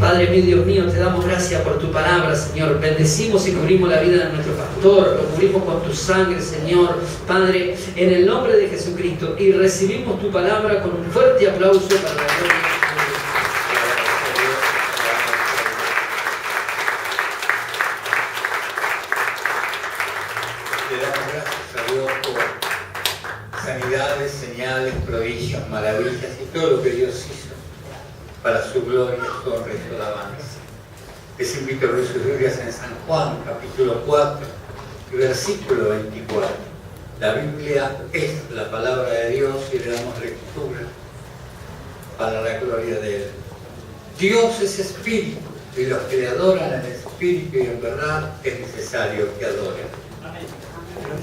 Padre mío, Dios mío, te damos gracias por tu palabra, Señor. Bendecimos y cubrimos la vida de nuestro pastor, lo cubrimos con tu sangre, Señor, Padre, en el nombre de Jesucristo. Y recibimos tu palabra con un fuerte aplauso para la gloria de Dios. Le damos gracias a Dios por sanidades, señales, prodigios, maravillas y todo lo que Dios hizo para su gloria, su honra y su alabanza. Les invito a abrir sus Biblias en San Juan, capítulo 4, versículo 24. La Biblia es la palabra de Dios y le damos lectura para la gloria de Él. Dios es espíritu y los que le adoran en espíritu y en verdad es necesario que adoren.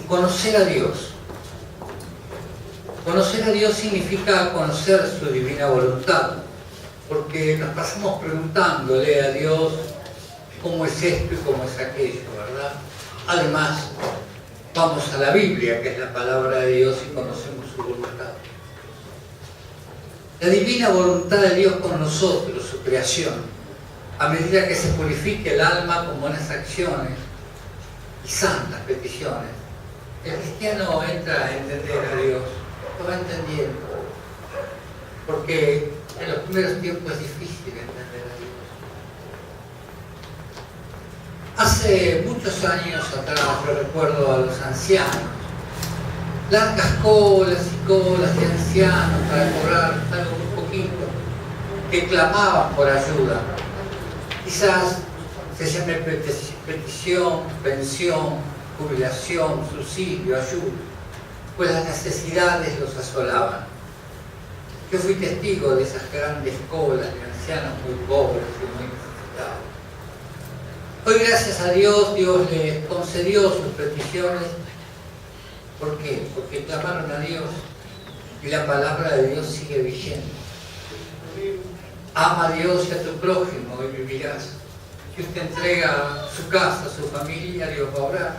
Conocer a Dios. Conocer a Dios significa conocer su divina voluntad, porque nos pasamos preguntándole a Dios cómo es esto y cómo es aquello, ¿verdad? Además, vamos a la Biblia, que es la palabra de Dios, y conocemos su voluntad. La divina voluntad de Dios con nosotros, su creación, a medida que se purifique el alma con buenas acciones y santas peticiones, el cristiano entra a entender a Dios, lo va entendiendo, porque en los primeros tiempos es difícil entender a Dios. Hace muchos años atrás, yo recuerdo a los ancianos, largas colas y colas de ancianos para cobrar algo muy poquito, que clamaban por ayuda. Quizás se llame petición, pensión, jubilación, subsidio, ayuda, pues las necesidades los asolaban. Yo fui testigo de esas grandes colas de ancianos muy pobres y muy necesitados. Hoy, gracias a Dios, Dios les concedió sus peticiones. ¿Por qué? Porque clamaron a Dios y la palabra de Dios sigue vigente. Ama a Dios y a tu prójimo y vivirás. Si usted entrega su casa, su familia, Dios va a obrar.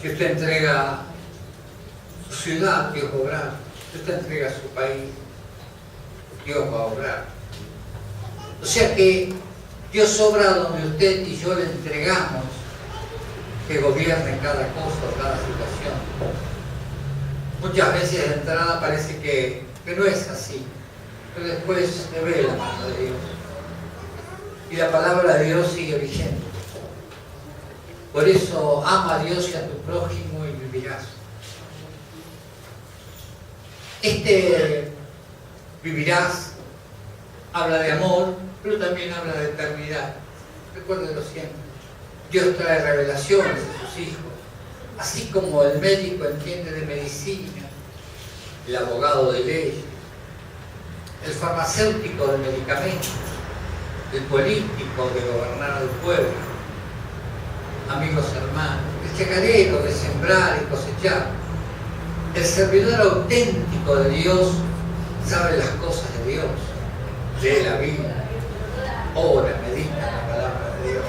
Si usted entrega su ciudad, Dios va a obrar. Si usted entrega su país, Dios va a obrar. O sea que Dios obra donde usted y yo le entregamos que gobierne cada cosa o cada situación. Muchas veces de entrada parece que no es así, pero después se ve la mano de Dios. Y la palabra de Dios sigue vigente. Por eso ama a Dios y a tu prójimo y vivirás. Vivirás habla de amor, pero también habla de eternidad. Recuérdelo siempre. Dios trae revelaciones a sus hijos. Así como el médico entiende de medicina, el abogado de leyes, el farmacéutico de medicamentos, el político de gobernar al pueblo, amigos hermanos, el chacarero de sembrar y cosechar, el servidor auténtico de Dios sabe las cosas de Dios, lee la Biblia, ora, medita en la palabra de Dios.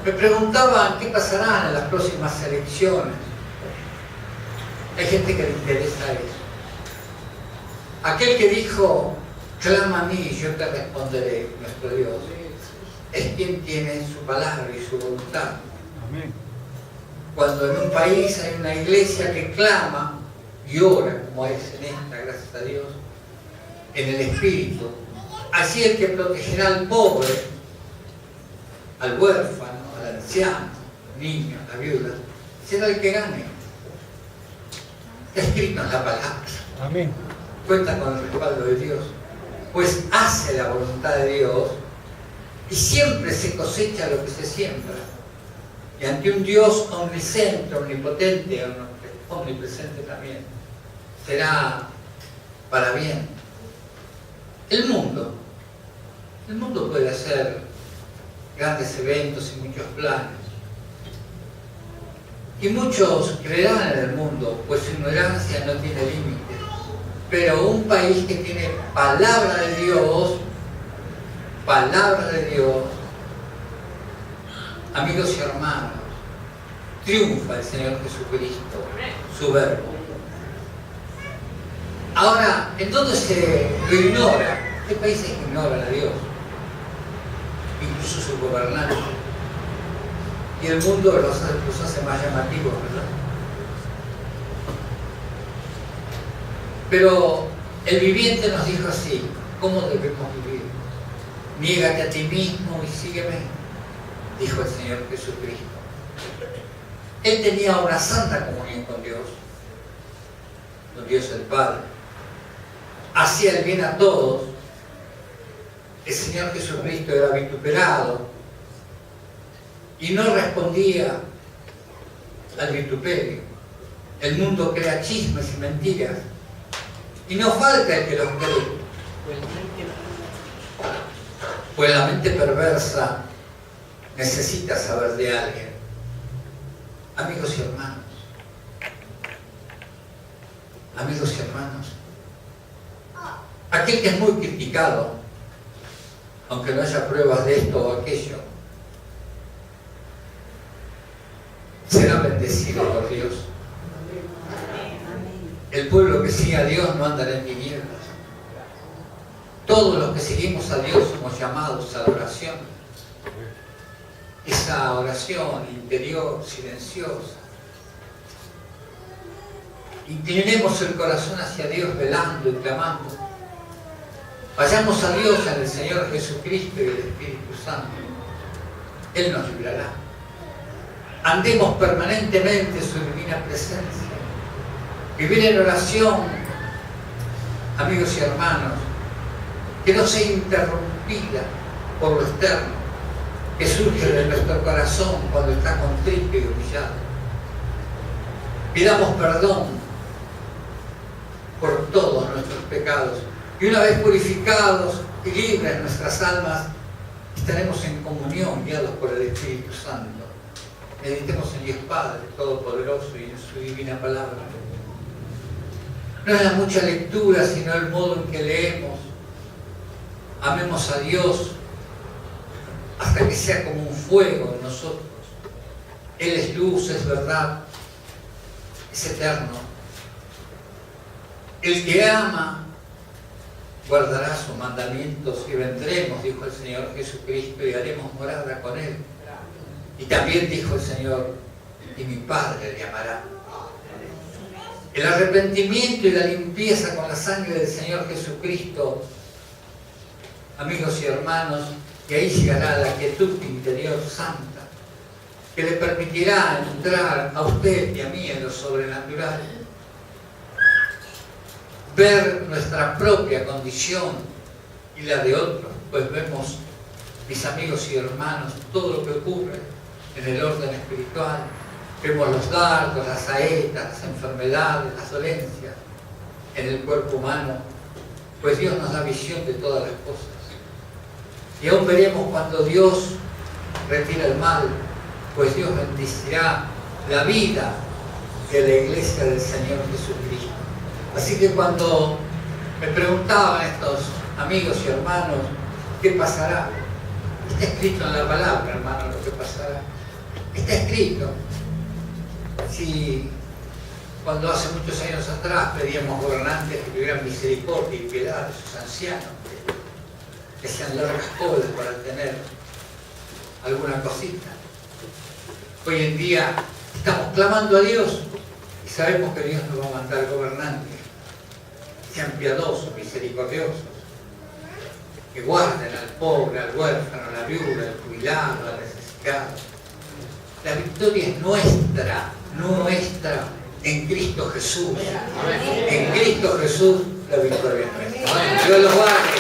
Me preguntaban qué pasarán en las próximas elecciones. Hay gente que le interesa eso. Aquel que dijo, clama a mí y yo te responderé, nuestro Dios, es quien tiene su palabra y su voluntad. Amén. Cuando en un país hay una iglesia que clama y ora, como es en esta, gracias a Dios, en el Espíritu, así el que protegerá al pobre, al huérfano, al anciano, al niño, a la viuda, será el que gane. Está escrito en la palabra. Amén. Cuenta con el respaldo de Dios, pues hace la voluntad de Dios y siempre se cosecha lo que se siembra. Y ante un Dios omnisciente, omnipotente, omnipresente también, será para bien. El mundo puede hacer grandes eventos y muchos planes. Y muchos creerán en el mundo, pues su ignorancia no tiene límites. Pero un país que tiene palabra de Dios, amigos y hermanos, triunfa el Señor Jesucristo, su verbo. Ahora, ¿en dónde se lo ignora? ¿Qué países ignoran a Dios? puso sus gobernantes. Y el mundo los hace más llamativos, ¿verdad? Pero el viviente nos dijo así: ¿cómo debemos vivir? Niégate a ti mismo y sígueme, dijo el Señor Jesucristo. Él tenía una santa comunión con Dios el Padre. Hacía el bien a todos. El Señor Jesucristo era vituperado y no respondía al vituperio. El mundo crea chismes y mentiras y no falta el que los cree. Pues la mente perversa necesita saber de alguien. Amigos y hermanos, aquel que es muy criticado, aunque no haya pruebas de esto o aquello, será bendecido por Dios. El pueblo que sigue a Dios no andará en tinieblas. Todos los que seguimos a Dios somos llamados a la oración. Esa oración interior, silenciosa. Inclinemos el corazón hacia Dios velando y clamando. Vayamos a Dios en el Señor Jesucristo y el Espíritu Santo. Él nos librará. Andemos permanentemente en su divina presencia. Vivir en oración, amigos y hermanos, que no sea interrumpida por lo externo, que surge de nuestro corazón cuando está contrito y humillado. Pidamos perdón por todos nuestros pecados y una vez purificados y libres nuestras almas, estaremos en comunión guiados por el Espíritu Santo. Meditemos en Dios Padre Todopoderoso y en su divina palabra. No es la mucha lectura, sino el modo en que leemos. Amemos a Dios hasta que sea como un fuego en nosotros. Él es luz, es verdad, es eterno. El que ama guardará sus mandamientos y vendremos, dijo el Señor Jesucristo, y haremos morada con Él. Y también dijo el Señor, y mi Padre le amará. El arrepentimiento y la limpieza con la sangre del Señor Jesucristo, amigos y hermanos, y ahí llegará la quietud interior santa, que le permitirá entrar a usted y a mí en lo sobrenatural, ver nuestra propia condición y la de otros, pues vemos, mis amigos y hermanos, todo lo que ocurre en el orden espiritual. Vemos los dardos, las saetas, las enfermedades, las dolencias en el cuerpo humano, pues Dios nos da visión de todas las cosas. Y aún veremos cuando Dios retira el mal, pues Dios bendecirá la vida de la iglesia del Señor Jesucristo. Así que cuando me preguntaban estos amigos y hermanos, ¿qué pasará? Está escrito en la palabra, hermano, lo que pasará. Está escrito. Si cuando hace muchos años atrás pedíamos gobernantes que tuvieran misericordia y piedad de sus ancianos, que sean largas colas para tener alguna cosita. Hoy en día estamos clamando a Dios y sabemos que Dios nos va a mandar gobernantes, sean piadosos, misericordiosos, que guarden al pobre, al huérfano, a la viuda, al jubilado, al necesitado. La victoria es nuestra, en Cristo Jesús. En Cristo Jesús la victoria es nuestra. Dios los guarde.